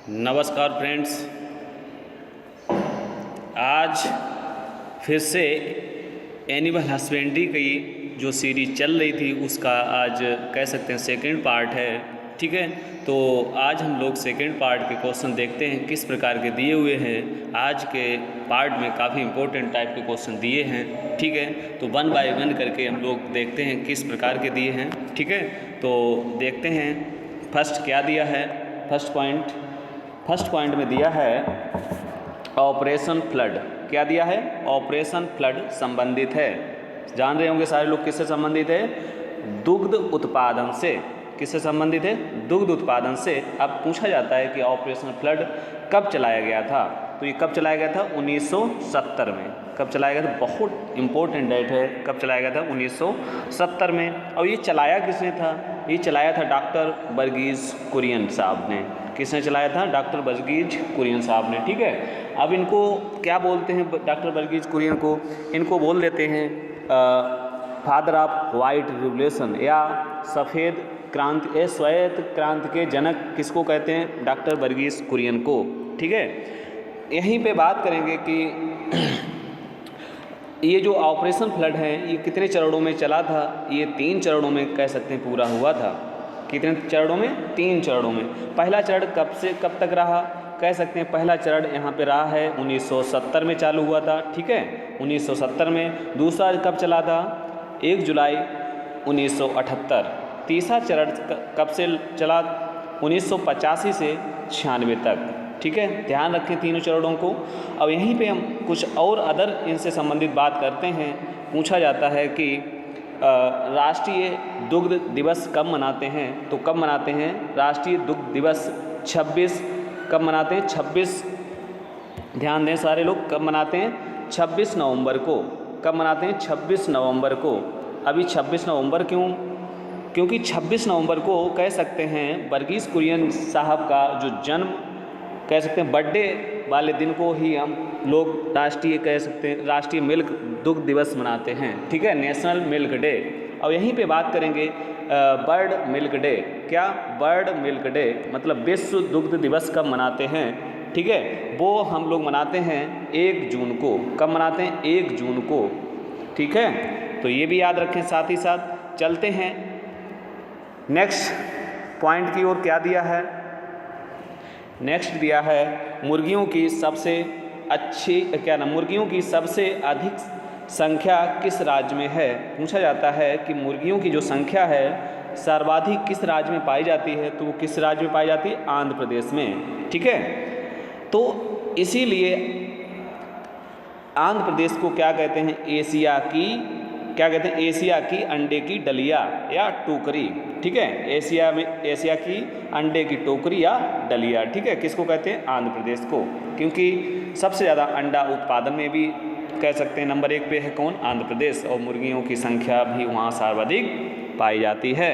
नमस्कार फ्रेंड्स, आज फिर से एनिमल हस्बेंड्री की जो सीरीज चल रही थी उसका आज कह सकते हैं सेकंड पार्ट है। ठीक है, तो आज हम लोग सेकंड पार्ट के क्वेश्चन देखते हैं किस प्रकार के दिए हुए हैं। आज के पार्ट में काफ़ी इंपॉर्टेंट टाइप के क्वेश्चन दिए हैं। ठीक है, तो वन बाय वन करके हम लोग देखते हैं किस प्रकार के दिए हैं। ठीक है, तो देखते हैं फर्स्ट क्या दिया है। फर्स्ट पॉइंट में दिया है ऑपरेशन फ्लड। क्या दिया है? ऑपरेशन फ्लड संबंधित है। जान रहे होंगे सारे लोग किससे संबंधित है? दुग्ध उत्पादन से। किससे संबंधित है? दुग्ध उत्पादन से। अब पूछा जाता है कि ऑपरेशन फ्लड कब चलाया गया था, तो ये कब चलाया गया था? 1970 में। कब चलाया गया था? बहुत इंपॉर्टेंट डेट है। कब चलाया गया था? 1970 में। और ये चलाया किसने था? ये चलाया था डॉक्टर वर्गीज कुरियन साहब ने। किसने चलाया था? डॉक्टर वर्गीज कुरियन साहब ने। ठीक है, अब इनको क्या बोलते हैं? डॉक्टर वर्गीज कुरियन को इनको बोल देते हैं फादर ऑफ वाइट रिवोल्यूशन या सफ़ेद क्रांति, श्वेत क्रांति के जनक किसको कहते हैं? डॉक्टर वर्गीज कुरियन को। ठीक है, यहीं पे बात करेंगे कि ये जो ऑपरेशन फ्लड है ये कितने चरणों में चला था? ये 3 चरणों में कह सकते हैं पूरा हुआ था। कितने चरणों में? 3 चरणों में। पहला चरण कब से कब तक रहा? कह सकते हैं पहला चरण यहाँ पे रहा है 1970 में चालू हुआ था। ठीक है, 1970 में। दूसरा कब चला था? 1 जुलाई 1978। तीसरा चरण कब से चला? 1985 से 96 तक। ठीक है, ध्यान रखें तीनों चरणों को। अब यहीं पे हम कुछ और अदर इनसे संबंधित बात करते हैं। पूछा जाता है कि राष्ट्रीय दुग्ध दिवस कब मनाते हैं? तो कब मनाते हैं? राष्ट्रीय दुग्ध दिवस 26 कब मनाते हैं? 26, ध्यान दें सारे लोग, कब मनाते हैं? 26 नवंबर को। कब मनाते हैं? 26 नवंबर को। अभी 26 नवंबर क्यों? क्योंकि 26 नवंबर को कह सकते हैं वर्गीज कुरियन साहब का जो जन्म, कह सकते हैं बर्थडे वाले दिन को ही हम लोग राष्ट्रीय, कह सकते हैं राष्ट्रीय मिल्क दुग्ध दिवस मनाते हैं। ठीक है, नेशनल मिल्क डे। और यहीं पे बात करेंगे बर्ड मिल्क डे। क्या? बर्ड मिल्क डे मतलब विश्व दुग्ध दिवस कब मनाते हैं? ठीक है, वो हम लोग मनाते हैं 1 जून को। कब मनाते हैं? 1 जून को। ठीक है, तो ये भी याद रखें। साथ ही साथ चलते हैं नेक्स्ट पॉइंट की ओर। क्या दिया है? नेक्स्ट दिया है मुर्गियों की सबसे अच्छी, क्या ना, मुर्गियों की सबसे अधिक संख्या किस राज्य में है? पूछा जाता है कि मुर्गियों की जो संख्या है सर्वाधिक किस राज्य में पाई जाती है? तो वो किस राज्य में पाई जाती है? आंध्र प्रदेश में। ठीक है, तो इसीलिए आंध्र प्रदेश को क्या कहते हैं? एशिया की, क्या कहते हैं? एशिया की अंडे की डलिया या टोकरी। ठीक है, एशिया की अंडे की टोकरी या डलिया। ठीक है, किसको कहते हैं? आंध्र प्रदेश को। क्योंकि सबसे ज़्यादा अंडा उत्पादन में भी कह सकते हैं नंबर 1 पे है कौन? आंध्र प्रदेश। और मुर्गियों की संख्या भी वहाँ सर्वाधिक पाई जाती है।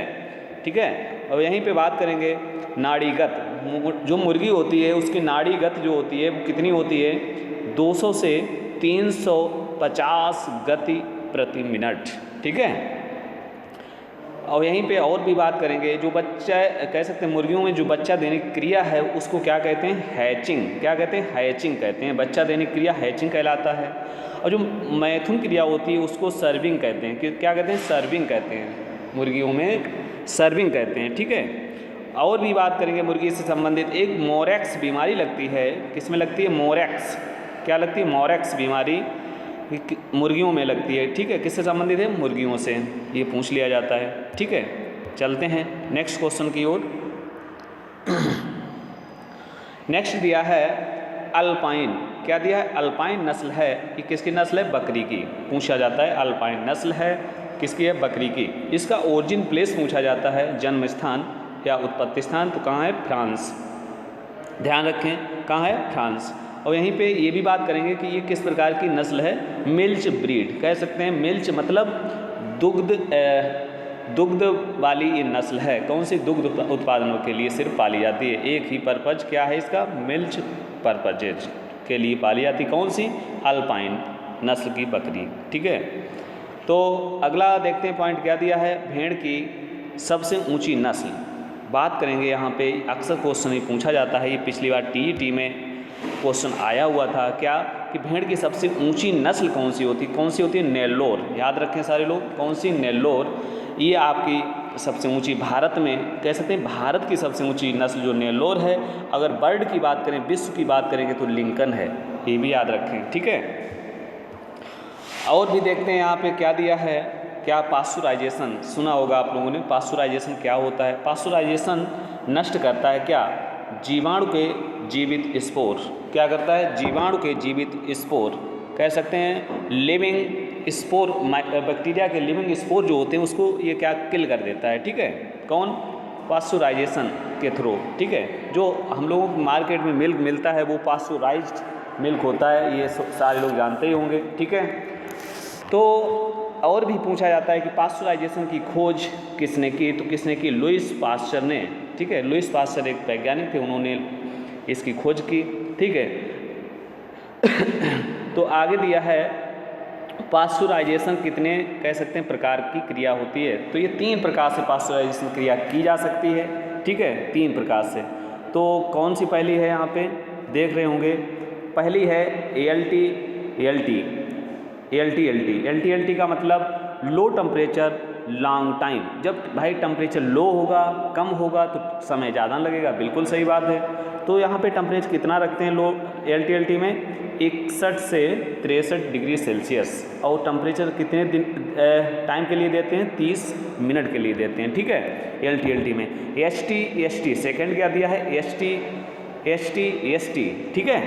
ठीक है, और यहीं पे बात करेंगे नाड़ीगत। जो मुर्गी होती है उसकी नाड़ीगत जो होती है वो कितनी होती है? 200 से 350 गति प्रति मिनट। ठीक है, और यहीं पे और भी बात करेंगे जो बच्चा, कह सकते हैं मुर्गियों में जो बच्चा देने की क्रिया है उसको क्या कहते हैं? हैचिंग। क्या कहते हैं? हैचिंग कहते हैं। बच्चा देने की क्रिया हैचिंग कहलाता है। और जो मैथुन क्रिया होती है उसको सर्विंग कहते हैं। क्या कहते हैं? सर्विंग कहते हैं। मुर्गियों में सर्विंग कहते हैं। ठीक है, और भी बात करेंगे मुर्गी से संबंधित। एक मोरैक्स बीमारी लगती है। किसमें लगती है? मोरैक्स। क्या लगती है? मोरैक्स बीमारी मुर्गियों में लगती है। ठीक है, किससे संबंधित है? मुर्गियों से। ये पूछ लिया जाता है। ठीक है, चलते हैं नेक्स्ट क्वेश्चन की ओर। नेक्स्ट दिया है अल्पाइन। क्या दिया है? अल्पाइन नस्ल है। ये किसकी नस्ल है? बकरी की। पूछा जाता है अल्पाइन नस्ल है किसकी है? बकरी की। इसका ओरिजिन प्लेस पूछा जाता है, जन्म स्थान या उत्पत्ति स्थान। तो कहाँ है? फ्रांस। ध्यान रखें, कहाँ है? फ्रांस। और यहीं पे ये भी बात करेंगे कि ये किस प्रकार की नस्ल है? Milch breed. कह सकते हैं मिल्च मतलब दुग्ध वाली ये नस्ल है। कौन सी? दुग्ध उत्पादनों के लिए सिर्फ पाली जाती है। एक ही पर्पज क्या है इसका? मिल्च पर्पजेज के लिए पाली जाती। कौन सी? अल्पाइन नस्ल की बकरी। ठीक है, तो अगला देखते हैं पॉइंट क्या दिया है? भेड़ की सबसे ऊंची नस्ल। बात करेंगे यहाँ पे, अक्सर क्वेश्चन ही पूछा जाता है, ये पिछली बार टीईटी में क्वेश्चन आया हुआ था क्या, कि भेड़ की सबसे ऊंची नस्ल कौन सी होती है? नेल्लोर। याद रखें सारे लोग, कौन सी? नेल्लोर। ये आपकी सबसे ऊंची, भारत में कह सकते हैं भारत की सबसे ऊंची नस्ल जो नेल्लोर है। अगर बर्ड की बात करें, विश्व की बात करेंगे तो लिंकन है, ये भी याद रखें, ठीक है। और भी देखते हैं यहाँ पे क्या दिया है, क्या पास्चुराइजेशन सुना होगा आप लोगों ने। पास्चुराइजेशन क्या होता है? पास्चुराइजेशन नष्ट करता है क्या? जीवाणु के जीवित स्पोर। क्या करता है? जीवाणु के जीवित स्पोर, कह सकते हैं लिविंग स्पोर, बैक्टीरिया के लिविंग स्पोर जो होते हैं उसको ये क्या किल कर देता है, ठीक है। कौन? पास्चुराइजेशन के थ्रू, ठीक है। जो हम लोगों को मार्केट में मिल्क मिलता है वो पास्चुराइज्ड मिल्क होता है, ये सारे लोग जानते ही होंगे, ठीक है। तो और भी पूछा जाता है कि पास्चुराइजेशन की खोज किसने की? तो किसने की? लुईस पास्चर ने, ठीक है। लुईस पास्चर एक वैज्ञानिक थे, उन्होंने इसकी खोज की, ठीक है। तो आगे दिया है पास्चुराइजेशन कितने कह सकते हैं प्रकार की क्रिया होती है? तो ये 3 प्रकार से पास्चुराइजेशन क्रिया की जा सकती है, ठीक है, 3 प्रकार से। तो कौन सी पहली है यहाँ पे देख रहे होंगे? पहली है ALT का मतलब लो टेम्परेचर लॉन्ग टाइम। जब भाई टेम्परेचर लो होगा, कम होगा तो समय ज़्यादा लगेगा, बिल्कुल सही बात है। तो यहाँ पे टेम्परेचर कितना रखते हैं लो ALT में? 61 से 63 डिग्री सेल्सियस। और टेम्परेचर कितने दिन टाइम के लिए देते हैं? 30 मिनट के लिए देते हैं, ठीक है, ALT में। ST सेकेंड क्या दिया है? ST, ठीक है।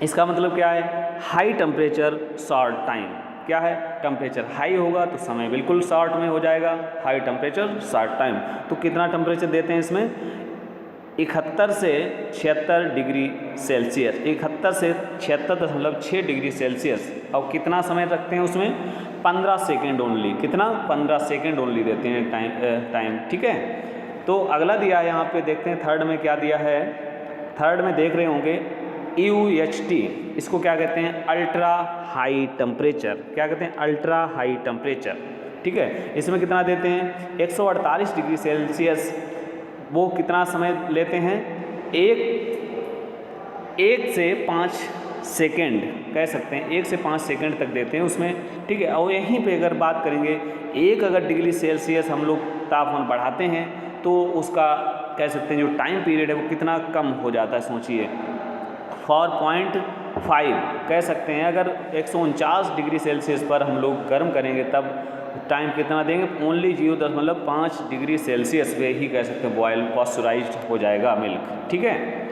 इसका मतलब क्या है? High temperature short time. क्या है? टेम्परेचर हाई होगा तो समय बिल्कुल शॉर्ट में हो जाएगा, हाई टेम्परेचर शॉर्ट टाइम। तो कितना टेम्परेचर देते हैं इसमें? 71 से 76 डिग्री सेल्सियस, 71 से 76.6 डिग्री सेल्सियस। और कितना समय रखते हैं उसमें? 15 सेकेंड ओनली। कितना? 15 सेकेंड ओनली देते हैं टाइम, ठीक है। तो अगला दिया है यहाँ पे, देखते हैं थर्ड में क्या दिया है। थर्ड में देख रहे होंगे UHT, इसको क्या कहते हैं? Ultra high temperature. क्या कहते हैं? अल्ट्रा हाई टेम्परेचर, ठीक है। इसमें कितना देते हैं? 148 डिग्री सेल्सियस। वो कितना समय लेते हैं? एक से 5 सेकेंड कह सकते हैं, 1 से 5 सेकेंड तक देते हैं उसमें, ठीक है। और यहीं पे अगर बात करेंगे, अगर डिग्री सेल्सियस हम लोग तापमान बढ़ाते हैं तो उसका कह सकते हैं जो टाइम पीरियड है वो कितना कम हो जाता है, सोचिए 4.5 कह सकते हैं। अगर 149 डिग्री सेल्सियस पर हम लोग गर्म करेंगे तब टाइम कितना देंगे? ओनली 0.5 डिग्री सेल्सियस पे ही कह सकते हैं बॉयल पास्चुराइज्ड हो जाएगा मिल्क, ठीक है।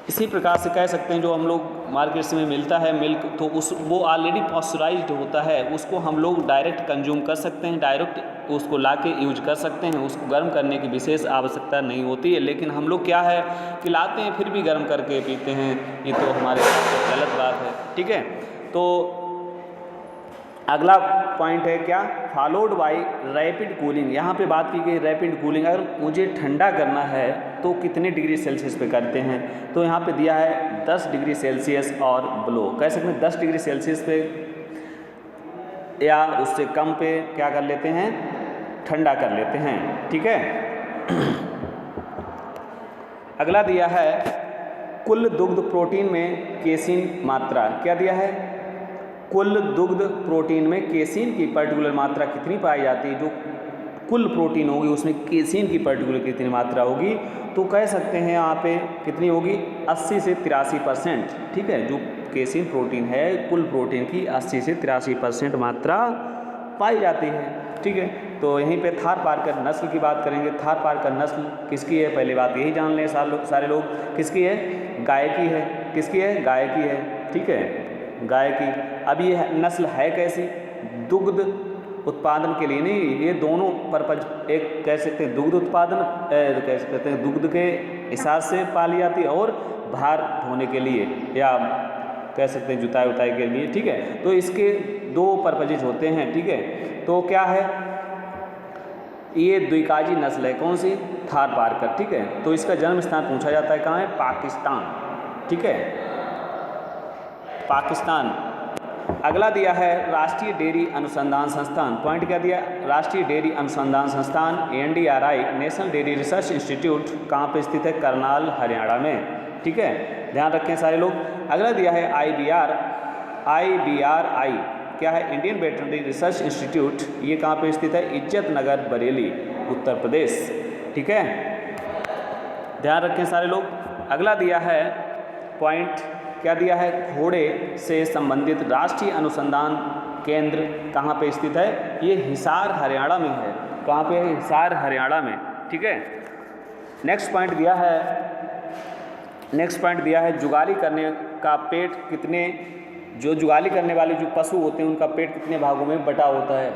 इसी प्रकार से कह सकते हैं जो हम लोग मार्केट से में मिलता है मिल्क, तो वो ऑलरेडी पास्चुराइज्ड होता है, उसको हम लोग डायरेक्ट कंज्यूम कर सकते हैं, डायरेक्ट उसको लाके यूज कर सकते हैं, उसको गर्म करने की विशेष आवश्यकता नहीं होती है। लेकिन हम लोग क्या है कि लाते हैं फिर भी गर्म करके पीते हैं, ये तो हमारे साथ गलत बात है, ठीक है। तो अगला पॉइंट है क्या? Followed by rapid cooling. यहाँ पे बात की गई रैपिड कूलिंग, अगर मुझे ठंडा करना है तो कितने डिग्री सेल्सियस पे करते हैं? तो यहाँ पे दिया है 10 डिग्री सेल्सियस और बिलो, कह सकते हैं 10 डिग्री सेल्सियस पे या उससे कम पे क्या कर लेते हैं? ठंडा कर लेते हैं, ठीक है। अगला दिया है कुल दुग्ध प्रोटीन में केसीन मात्रा। क्या दिया है? कुल दुग्ध प्रोटीन में केसीन की पर्टिकुलर मात्रा कितनी पाई जाती है? जो कुल प्रोटीन होगी उसमें केसीन की पर्टिकुलर कितनी मात्रा होगी? तो कह सकते हैं यहाँ पे कितनी होगी? 80 से 83%, ठीक है। जो केसीन प्रोटीन है कुल प्रोटीन की 80 से 83% मात्रा पाई जाती है, ठीक है। तो यहीं पे थारपारकर नस्ल की बात करेंगे। थारपारकर नस्ल किसकी है? पहली बात यही जान लें सारे लोग, किसकी है? गाय की है। किसकी है? गाय की है, ठीक है, गाय की। अब ये नस्ल है कैसी? दुग्ध उत्पादन के लिए नहीं, ये दोनों पर्पज, एक कह सकते हैं दुग्ध उत्पादन, कह सकते हैं दुग्ध के हिसाब से पाली जाती है, और भार ढोने के लिए या कह सकते हैं जुताई उताई के लिए, ठीक है। तो इसके 2 पर्पजेज होते हैं, ठीक है। तो क्या है? ये द्विकाजी नस्ल है, कौन सी? थारपारकर, ठीक है। तो इसका जन्म स्थान पूछा जाता है कहाँ है? पाकिस्तान, ठीक है, पाकिस्तान। अगला दिया है राष्ट्रीय डेयरी अनुसंधान संस्थान। पॉइंट क्या दिया? राष्ट्रीय डेयरी अनुसंधान संस्थान NDRI national dairy research institute कहाँ पे स्थित है? करनाल, हरियाणा में। ठीक है, ध्यान रखें सारे लोग। अगला दिया है IBRI क्या है? Indian veterinary research institute. ये कहाँ पे स्थित है? इज्जत नगर, बरेली, उत्तर प्रदेश। ठीक है, ध्यान रखें सारे लोग। अगला दिया है पॉइंट क्या दिया है? घोड़े से संबंधित राष्ट्रीय अनुसंधान केंद्र कहाँ पे स्थित है? ये हिसार, हरियाणा में है। कहाँ पे है? हिसार, हरियाणा में। ठीक है, नेक्स्ट पॉइंट दिया है जुगाली करने का पेट कितने, जो जुगाली करने वाले जो पशु होते हैं उनका पेट कितने भागों में बटा होता है?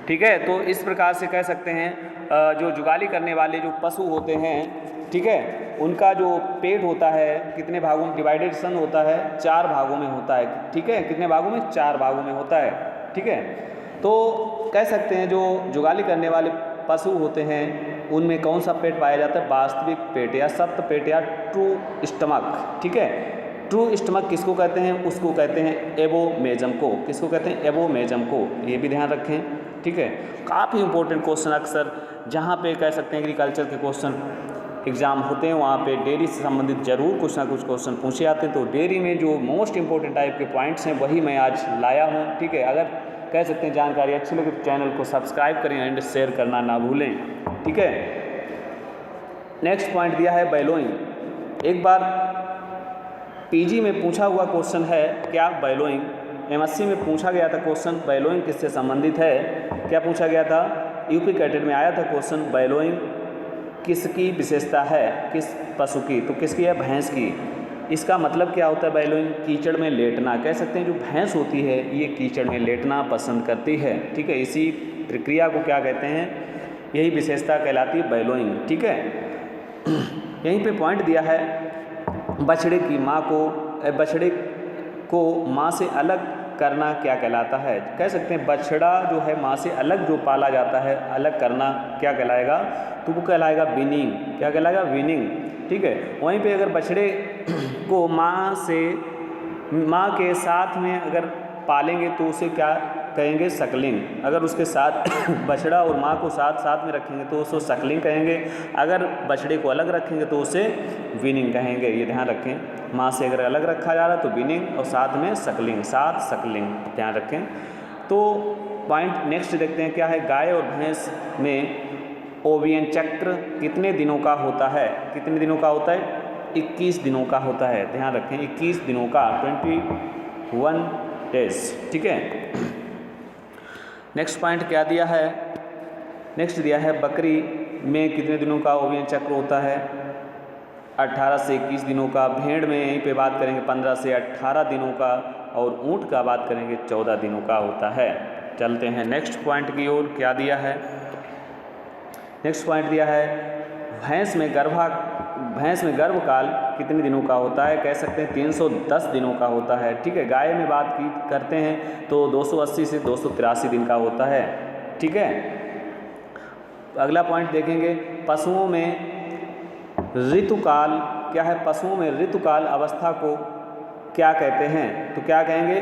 ठीक है, तो इस प्रकार से कह सकते हैं जो जुगाली करने वाले जो पशु होते हैं, ठीक है, उनका जो पेट होता है कितने भागों में डिवाइडेशन होता है? 4 भागों में होता है। ठीक है, कितने भागों में? 4 भागों में होता है। ठीक है, तो कह सकते हैं जो जुगाली करने वाले पशु होते हैं उनमें कौन सा पेट पाया जाता है? वास्तविक पेट या सप्त पेट या ट्रू स्टमक। ठीक है, ट्रू स्टमक किसको कहते हैं? उसको कहते हैं एबोमेजम को। किसको कहते हैं? एबोमेजम को। ये भी ध्यान रखें। ठीक है, काफ़ी इंपॉर्टेंट क्वेश्चन अक्सर जहाँ पे कह सकते हैं एग्रीकल्चर के क्वेश्चन एग्जाम होते हैं वहाँ पे डेयरी से संबंधित जरूर कुछ ना कुछ क्वेश्चन पूछे जाते हैं। तो डेयरी में जो मोस्ट इंपॉर्टेंट टाइप के पॉइंट्स हैं वही मैं आज लाया हूँ। ठीक है, अगर कह सकते हैं जानकारी अच्छी लगे तो चैनल को सब्सक्राइब करें एंड शेयर करना ना भूलें। ठीक है, नेक्स्ट पॉइंट दिया है बैलोइंग। एक बार PG में पूछा हुआ क्वेश्चन है क्या? बैलोइंग। MSc में पूछा गया था क्वेश्चन बैलोइंग किससे संबंधित है? क्या पूछा गया था? यूपी कैटेगरी में आया था क्वेश्चन बैलोइंग किसकी विशेषता है? किस पशु की? तो किसकी है? भैंस की। इसका मतलब क्या होता है? बैलोइंग कीचड़ में लेटना। कह सकते हैं जो भैंस होती है ये कीचड़ में लेटना पसंद करती है। ठीक है, इसी प्रक्रिया को क्या कहते हैं? यही विशेषता कहलाती है बैलोइंग। ठीक है, यहीं पे पॉइंट दिया है बछड़े को माँ से अलग करना क्या कहलाता है? कह सकते हैं बछड़ा जो है माँ से अलग जो पाला जाता है, अलग करना क्या कहलाएगा? तो वो कहलाएगा विनिंग। क्या कहलाएगा? विनिंग। ठीक है, वहीं पे अगर बछड़े को माँ के साथ में अगर पालेंगे तो उसे क्या कहेंगे? सकलिंग। अगर उसके साथ बछड़ा और माँ को साथ में रखेंगे तो उसे सकलिंग कहेंगे। अगर बछड़े को अलग रखेंगे तो उसे विनिंग कहेंगे। ये ध्यान रखें, माँ से अगर अलग रखा जा रहा है तो विनिंग और साथ में सकलिंग, ध्यान रखें। तो पॉइंट नेक्स्ट देखते हैं क्या है? गाय और भैंस में ओवियन चक्र कितने दिनों का होता है? कितने दिनों का होता है? 21 दिनों का होता है। ध्यान रखें, 21 दिनों का, 21 डेज। ठीक है, नेक्स्ट पॉइंट क्या दिया है? नेक्स्ट दिया है बकरी में कितने दिनों का ओवियन चक्र होता है? 18 से 21 दिनों का। भेड़ में यहीं पे बात करेंगे 15 से 18 दिनों का, और ऊँट का बात करेंगे 14 दिनों का होता है। चलते हैं नेक्स्ट पॉइंट की ओर। क्या दिया है? नेक्स्ट पॉइंट दिया है भैंस में गर्भकाल कितने दिनों का होता है? कह सकते हैं 310 दिनों का होता है। ठीक है, गाय में बात करते हैं तो 280 से 283 दिन का होता है। ठीक है, अगला पॉइंट देखेंगे पशुओं में ऋतुकाल क्या है? पशुओं में ऋतुकाल अवस्था को क्या कहते हैं? तो क्या कहेंगे?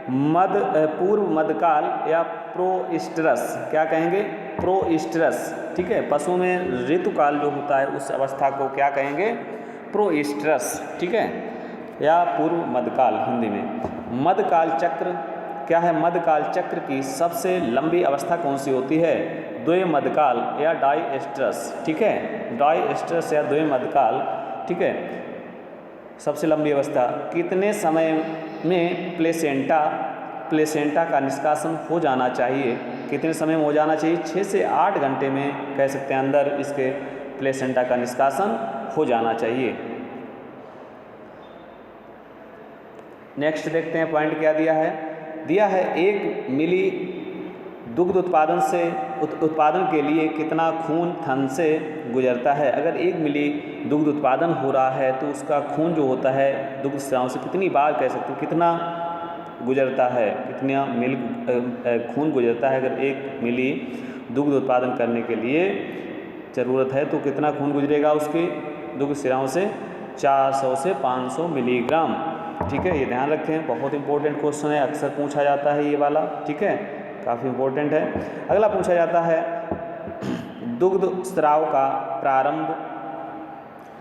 पूर्व मध्यकाल या प्रोइस्टरस। क्या कहेंगे? प्रोइस्टरस। ठीक है, पशुओं में ऋतुकाल जो होता है उस अवस्था को क्या कहेंगे? प्रोइस्टरस। ठीक है, या पूर्व मध्यकाल हिंदी में। मध्यकाल चक्र क्या है? मध्यकाल चक्र की सबसे लंबी अवस्था कौन सी होती है? द्वैमध्यकाल या डायस्ट्रस। ठीक है, डायस्ट्रस या द्वैमध्यकाल। ठीक है, सबसे लंबी अवस्था। कितने समय में प्लेसेंटा का निष्कासन हो जाना चाहिए? कितने समय में हो जाना चाहिए? 6 से 8 घंटे में कह सकते हैं अंदर इसके प्लेसेंटा का निष्कासन हो जाना चाहिए। नेक्स्ट देखते हैं पॉइंट क्या दिया है? दिया है 1 मिली दुग्ध उत्पादन के लिए कितना खून थन से गुजरता है? अगर 1 मिली दुग्ध उत्पादन हो रहा है तो उसका खून जो होता है दुग्ध स्राव से कितनी बार कह सकते हैं कितना गुजरता है? कितना खून गुजरता है? अगर 1 मिली दुग्ध उत्पादन करने के लिए ज़रूरत है तो कितना खून गुजरेगा उसके? दुग्ध स्राव से 400 से 500 मिलीग्राम। ठीक है, ये ध्यान रखें, बहुत इंपॉर्टेंट क्वेश्चन है, अक्सर पूछा जाता है ये वाला। ठीक है, काफ़ी इंपॉर्टेंट है। अगला पूछा जाता है दुग्ध स्राव का प्रारंभ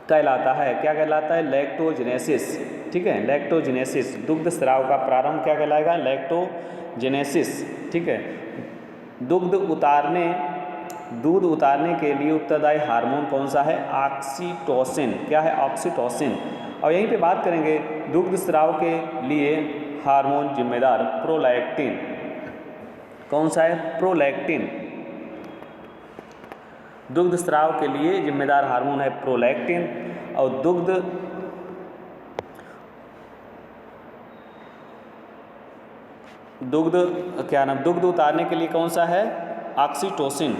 कहलाता है, क्या कहलाता है? लैक्टोजेनेसिस। ठीक है, लैक्टोजेनेसिस, दुग्ध स्राव का प्रारंभ क्या कहलाएगा? लैक्टोजेनेसिस। ठीक है, दूध उतारने के लिए उत्तरदायी हार्मोन कौन सा है? ऑक्सीटोसिन। क्या है? ऑक्सीटोसिन। और यहीं पे बात करेंगे दुग्ध स्राव के लिए हार्मोन जिम्मेदार प्रोलैक्टिन। कौन सा है? प्रोलैक्टिन। दुग्ध स्राव के लिए जिम्मेदार हार्मोन है प्रोलैक्टिन। और दुग्ध उतारने के लिए कौन सा है? ऑक्सीटोसिन।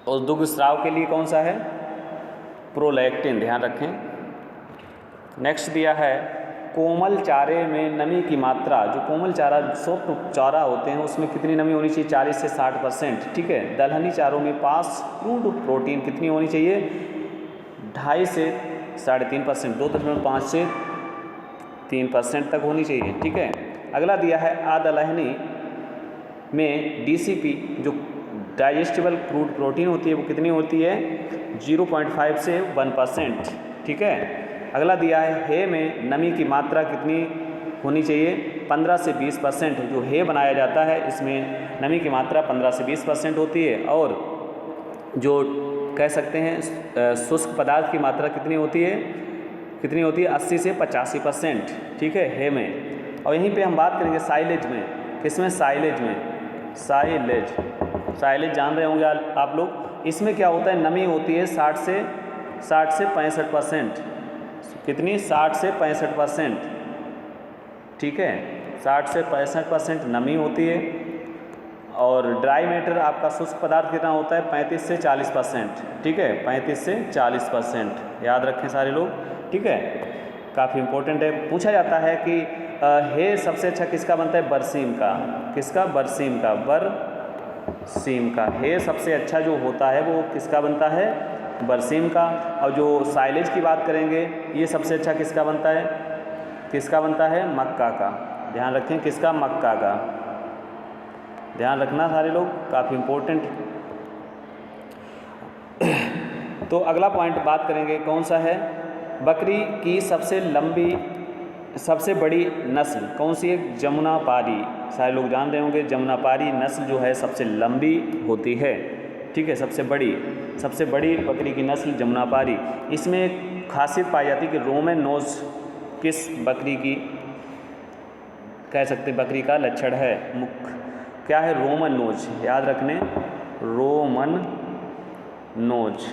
और दुग्ध स्राव के लिए कौन सा है? प्रोलैक्टिन। ध्यान रखें। नेक्स्ट दिया है कोमल चारे में नमी की मात्रा। जो कोमल चारा, सॉफ्ट चारा होते हैं, उसमें कितनी नमी होनी चाहिए? 40 से 60%। ठीक है, दलहनी चारों में पास क्रूड प्रोटीन कितनी होनी चाहिए? 2.5 से 3.5%, 2.5 से 3% तक होनी चाहिए। ठीक है, अगला दिया है अदलहनी में DCP जो डाइजेस्टिबल क्रूड प्रोटीन होती है वो कितनी होती है? 0.5 से 1%। ठीक है, अगला दिया है हे में नमी की मात्रा कितनी होनी चाहिए? 15 से 20%। जो हे बनाया जाता है इसमें नमी की मात्रा 15 से 20% होती है। और जो कह सकते हैं शुष्क पदार्थ की मात्रा कितनी होती है? 80 से 85%। ठीक है, हे में। और यहीं पे हम बात करेंगे साइलेज में। किसमें? साइलेज में। साइलेज जान रहे होंगे आप लोग। इसमें क्या होता है? नमी होती है 60 से 65%। कितनी? 60 से 65%। ठीक है, 60 से 65% नमी होती है। और ड्राई मैटर आपका शुष्क पदार्थ कितना होता है? 35 से 40%। ठीक है, 35 से 40%। याद रखें सारे लोग। ठीक है, काफ़ी इंपॉर्टेंट है। पूछा जाता है कि हे सबसे अच्छा किसका बनता है? बरसीम का। किसका? बरसीम का। बरसीम का हे सबसे अच्छा जो होता है वो किसका बनता है? बरसीम का। और जो साइलेज की बात करेंगे, ये सबसे अच्छा किसका बनता है? किसका बनता है? मक्का का। ध्यान रखें, किसका? मक्का का। ध्यान रखना सारे लोग, काफ़ी इंपॉर्टेंट। तो अगला पॉइंट बात करेंगे कौन सा है? बकरी की सबसे बड़ी नस्ल कौन सी है? जमुनापारी। सारे लोग जान रहे होंगे, जमुनापारी नस्ल जो है सबसे लंबी होती है। ठीक है, सबसे बड़ी बकरी की नस्ल जमुनापारी। इसमें एक खासियत पाई जाती है कि रोमन नोज किस बकरी की कह सकते बकरी का लक्षण है? मुख। क्या है? Roman nose. याद रखने, रोमन नोज।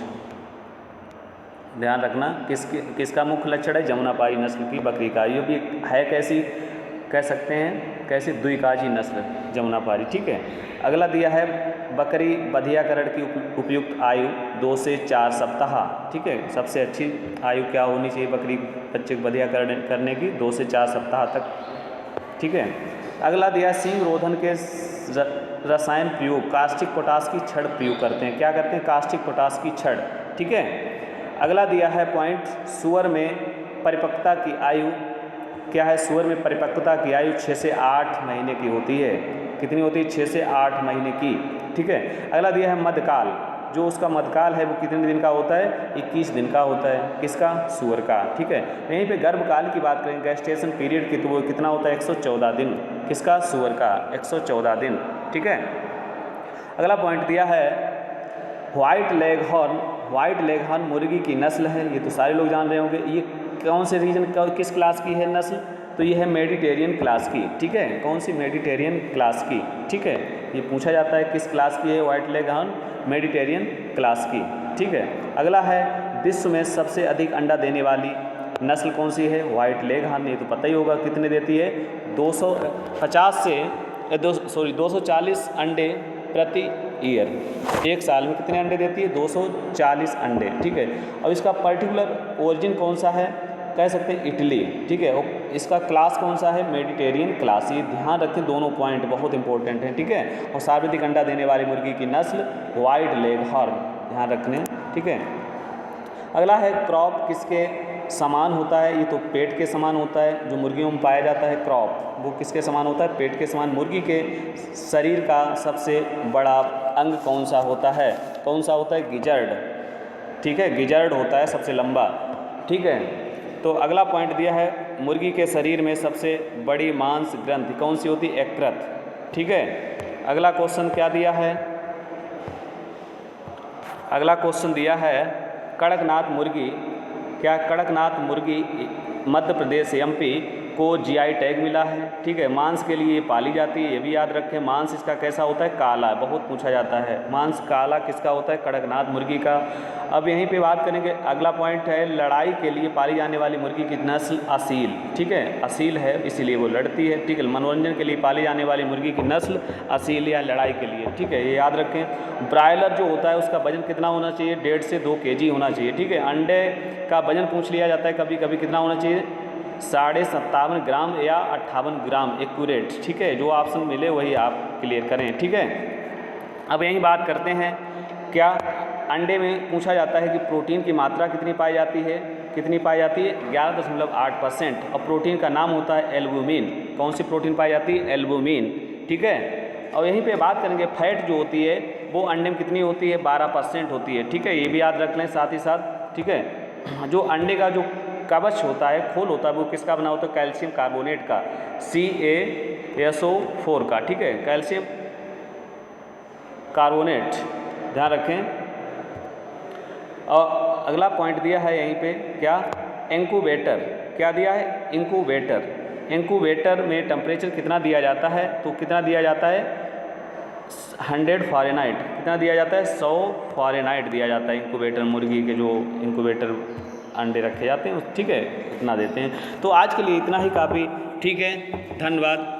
ध्यान रखना, किसका मुख्य लक्षण है? जमुनापारी नस्ल की बकरी का। ये भी है कैसी, कह सकते हैं कैसी? द्विकाजी नस्ल जमुनापारी। ठीक है, अगला दिया है बकरी बधियाकरण की उपयुक्त आयु 2 से 4 सप्ताह। ठीक है, सबसे अच्छी आयु क्या होनी चाहिए बकरी बच्चे को बधियाकरण करने की? 2 से 4 सप्ताह तक। ठीक है, अगला दिया है सींग रोधन के रसायन प्रयोग। कास्टिक पोटास की छड़ प्रयोग करते हैं। क्या करते हैं? कास्टिक पोटास की छड़। ठीक है, अगला दिया है पॉइंट सुअर में परिपक्वता की आयु। क्या है? सुअर में परिपक्वता की आयु 6 से 8 महीने की होती है। कितनी होती है? 6 से 8 महीने की। ठीक है, अगला दिया है मध्यकाल। जो उसका मध्यकाल है वो कितने दिन का होता है? 21 दिन का होता है। किसका? सुअर का। ठीक है, यहीं पे गर्भकाल की बात करें, गेस्टेशन पीरियड की, तो वो कितना होता है? 114 दिन। किसका? सुअर का। 114 दिन। ठीक है, अगला पॉइंट दिया है व्हाइट लेगहॉर्न मुर्गी की नस्ल है। ये तो सारे लोग जान रहे होंगे। ये कौन से रीजन किस क्लास की है नस्ल? तो ये है मेडिटेरियन क्लास की। ठीक है, कौन सी? मेडिटेरियन क्लास की। ठीक है, ये पूछा जाता है किस क्लास की है व्हाइट लेगहॉर्न? मेडिटेरियन क्लास की। ठीक है, अगला है विश्व में सबसे अधिक अंडा देने वाली नस्ल कौन सी है? White leghorn. ये तो पता ही होगा कितने देती है? 240 अंडे प्रति ईयर। एक साल में कितने अंडे देती है? 240 अंडे। ठीक है, और इसका पर्टिकुलर ओरिजिन कौन सा है? कह सकते हैं इटली। ठीक है, और इसका क्लास कौन सा है? Mediterranean class. ये ध्यान रखें, दोनों पॉइंट बहुत इंपॉर्टेंट हैं। ठीक है, और सर्वाधिक अंडा देने वाली मुर्गी की नस्ल व्हाइट लेगहॉर्न। ध्यान रखने। ठीक है, अगला है क्रॉप किसके समान होता है? ये तो पेट के समान होता है। जो मुर्गियों में पाया जाता है क्रॉप, वो किसके समान होता है? पेट के समान। मुर्गी के शरीर का सबसे बड़ा अंग कौन सा होता है? कौन सा होता है? गिजर्ड। ठीक है, गिजर्ड होता है सबसे लंबा। ठीक है, तो अगला पॉइंट दिया है मुर्गी के शरीर में सबसे बड़ी मांस ग्रंथि कौन सी होती है? यकृत। ठीक है, अगला क्वेश्चन क्या दिया है? अगला क्वेश्चन दिया है कड़कनाथ मुर्गी, क्या कड़कनाथ मुर्गी मध्य प्रदेश एमपी को जीआई टैग मिला है? ठीक है, मांस के लिए पाली जाती है, ये भी याद रखें। मांस इसका कैसा होता है? काला। बहुत पूछा जाता है मांस काला किसका होता है? कड़कनाथ मुर्गी का। अब यहीं पे बात करेंगे, अगला पॉइंट है लड़ाई के लिए पाली जाने वाली मुर्गी की नस्ल असील। ठीक है, असील है इसीलिए वो लड़ती है। ठीक है, मनोरंजन के लिए पाली जाने वाली मुर्गी की नस्ल असील या लड़ाई के लिए। ठीक है, ये याद रखें। ब्रायलर जो होता है उसका वजन कितना होना चाहिए? 1.5 से 2 kg होना चाहिए। ठीक है, अंडे का वजन पूछ लिया जाता है कभी कभी, कितना होना चाहिए? 57.5 ग्राम या 58 ग्राम एक्यूरेट। ठीक है, जो ऑप्शन मिले वही आप क्लियर करें। ठीक है, अब यही बात करते हैं, क्या अंडे में पूछा जाता है कि प्रोटीन की मात्रा कितनी पाई जाती है? कितनी पाई जाती है? 11.8%। और प्रोटीन का नाम होता है एल्बुमिन। कौन सी प्रोटीन पाई जाती है? एल्बुमिन। ठीक है, और यहीं पे बात करेंगे फैट जो होती है वो अंडे में कितनी होती है? 12% होती है। ठीक है, ये भी याद रख लें साथ ही साथ। ठीक है, जो अंडे का जो कवच होता है, खोल होता है, वो किसका बना होता है? कैल्शियम कार्बोनेट का, CaSO4 का। ठीक है, कैल्शियम कार्बोनेट, ध्यान रखें। और अगला पॉइंट दिया है यहीं पे, क्या? इंक्यूबेटर। क्या दिया है? इंक्यूबेटर। इंक्यूबेटर में टेम्परेचर कितना दिया जाता है? तो कितना दिया जाता है? 100 फ़ारेनहाइट। कितना दिया जाता है? 100 फ़ारेनहाइट दिया जाता है इंक्यूबेटर। मुर्गी के जो इंक्यूबेटर अंडे रखे जाते हैं, ठीक है, इतना देते हैं। तो आज के लिए इतना ही काफ़ी। ठीक है, धन्यवाद।